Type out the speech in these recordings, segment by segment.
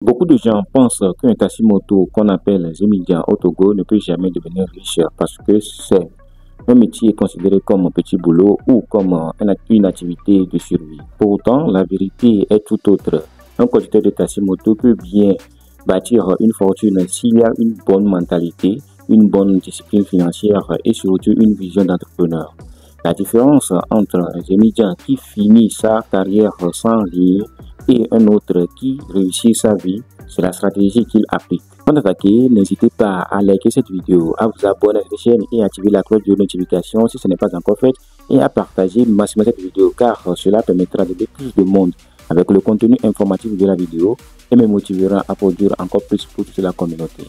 Beaucoup de gens pensent qu'un taxi-moto qu'on appelle Zémilian au Togo ne peut jamais devenir riche parce que c'est un métier considéré comme un petit boulot ou comme une activité de survie. Pourtant, la vérité est tout autre. Un conducteur de taxi-moto peut bien bâtir une fortune s'il y a une bonne mentalité, une bonne discipline financière et surtout une vision d'entrepreneur. La différence entre Zémilian qui finit sa carrière sans rien et un autre qui réussit sa vie, c'est la stratégie qu'il applique. Avant d'attaquer, n'hésitez pas à liker cette vidéo, à vous abonner à cette chaîne et à activer la cloche de notification si ce n'est pas encore fait et à partager massivement cette vidéo car cela permettra d'aider plus de monde avec le contenu informatif de la vidéo et me motivera à produire encore plus pour toute la communauté.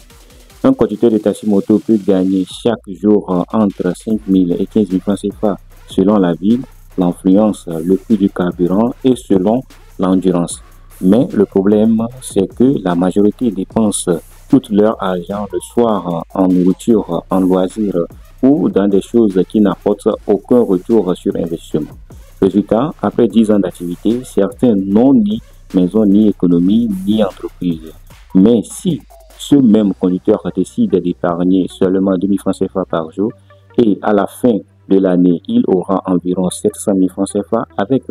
Un conducteur de taxi-moto peut gagner chaque jour entre 5 000 et 15 000 francs CFA selon la ville, l'influence, le prix du carburant et selon l'endurance. Mais le problème, c'est que la majorité dépensent tout leur argent le soir en nourriture, en loisirs ou dans des choses qui n'apportent aucun retour sur investissement. Résultat, après 10 ans d'activité, certains n'ont ni maison, ni économie, ni entreprise. Mais si ce même conducteur décide d'épargner seulement 2 000 francs CFA par jour et à la fin de l'année, il aura environ 700 000 francs CFA. Avec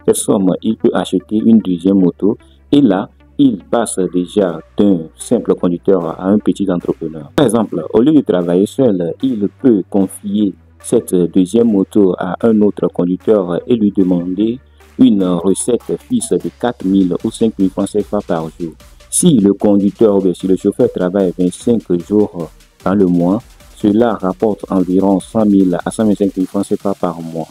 cette somme, il peut acheter une deuxième moto et là, il passe déjà d'un simple conducteur à un petit entrepreneur. Par exemple, au lieu de travailler seul, il peut confier cette deuxième moto à un autre conducteur et lui demander une recette fixe de 4 000 ou 5 000 francs CFA par jour. Si le conducteur ou si le chauffeur travaille 25 jours dans le mois, cela rapporte environ 100 000 à 125 000 francs CFA par mois,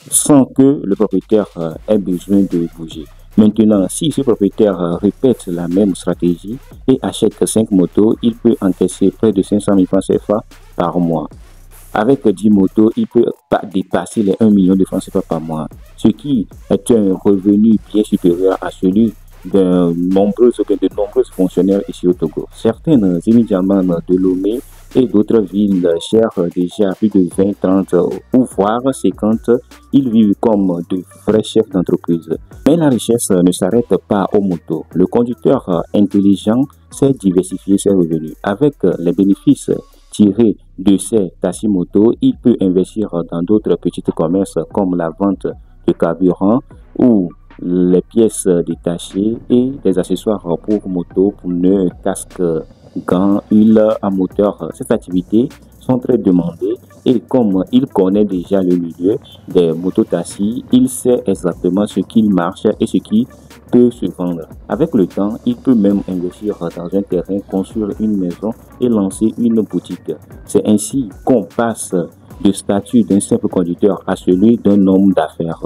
sans que le propriétaire ait besoin de bouger. Maintenant, si ce propriétaire répète la même stratégie et achète 5 motos, il peut encaisser près de 500 000 francs CFA par mois. Avec 10 motos, il peut pas dépasser les 1 million de francs CFA par mois, ce qui est un revenu bien supérieur à celui de nombreux fonctionnaires ici au Togo. Certaines immédiatement de Lomé et d'autres villes chères déjà plus de 20, 30 ou voire 50, ils vivent comme de vrais chefs d'entreprise. Mais la richesse ne s'arrête pas aux motos. Le conducteur intelligent sait diversifier ses revenus. Avec les bénéfices tirés de ces taxi-motos, il peut investir dans d'autres petits commerces comme la vente de carburant ou les pièces détachées et des accessoires pour moto, pneus, casques, gants, huile à moteur. Ces activités sont très demandées et comme il connaît déjà le milieu des mototaxis, il sait exactement ce qui marche et ce qui peut se vendre. Avec le temps, il peut même investir dans un terrain, construire une maison et lancer une boutique. C'est ainsi qu'on passe du statut d'un simple conducteur à celui d'un homme d'affaires.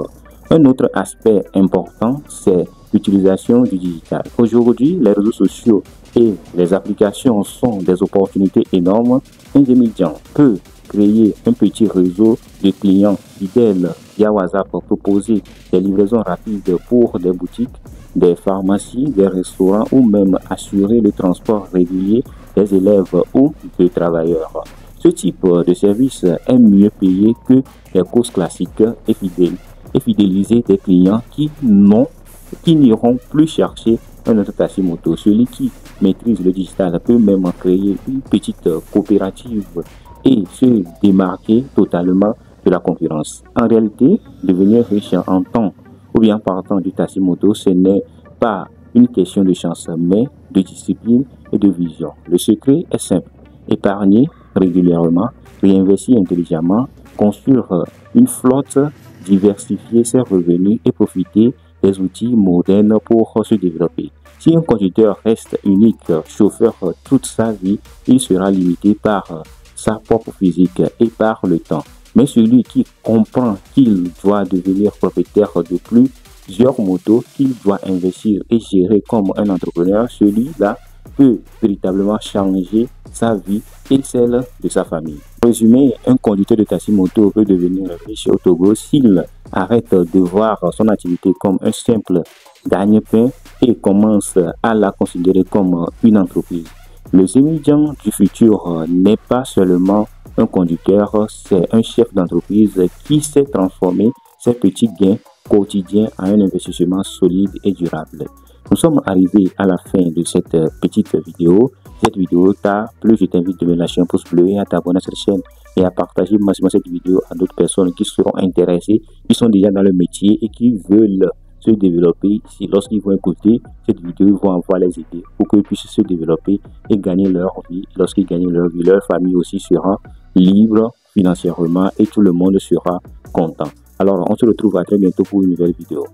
Un autre aspect important, c'est l'utilisation du digital. Aujourd'hui, les réseaux sociaux et les applications sont des opportunités énormes. Un Zémilian peut créer un petit réseau de clients fidèles via WhatsApp, proposer des livraisons rapides pour des boutiques, des pharmacies, des restaurants ou même assurer le transport régulier des élèves ou des travailleurs. Ce type de service est mieux payé que les courses classiques et fidéliser des clients qui n'iront plus chercher un autre taxi-moto. Celui qui maîtrise le digital peut même créer une petite coopérative et se démarquer totalement de la concurrence. En réalité, devenir riche en temps ou bien partant du taxi-moto, ce n'est pas une question de chance, mais de discipline et de vision. Le secret est simple: épargner régulièrement, réinvestir intelligemment, construire une flotte, diversifier ses revenus et profiter des outils modernes pour se développer. Si un conducteur reste unique chauffeur toute sa vie, il sera limité par sa propre physique et par le temps. Mais celui qui comprend qu'il doit devenir propriétaire de plusieurs motos, qu'il doit investir et gérer comme un entrepreneur, celui-là peut véritablement changer sa vie et celle de sa famille. En résumé, un conducteur de taxi-moto peut devenir riche au Togo s'il arrête de voir son activité comme un simple gagne-pain et commence à la considérer comme une entreprise. Le Zémilian du futur n'est pas seulement un conducteur, c'est un chef d'entreprise qui sait transformer ses petits gains quotidiens en un investissement solide et durable. Nous sommes arrivés à la fin de cette petite vidéo. Si cette vidéo t'a plu, je t'invite de me lâcher un pouce bleu et à t'abonner à cette chaîne et à partager massivement cette vidéo à d'autres personnes qui seront intéressées, qui sont déjà dans le métier et qui veulent se développer. Si lorsqu'ils vont écouter cette vidéo, ils vont avoir les idées pour qu'ils puissent se développer et gagner leur vie. Lorsqu'ils gagnent leur vie, leur famille aussi sera libre financièrement et tout le monde sera content. Alors, on se retrouve à très bientôt pour une nouvelle vidéo.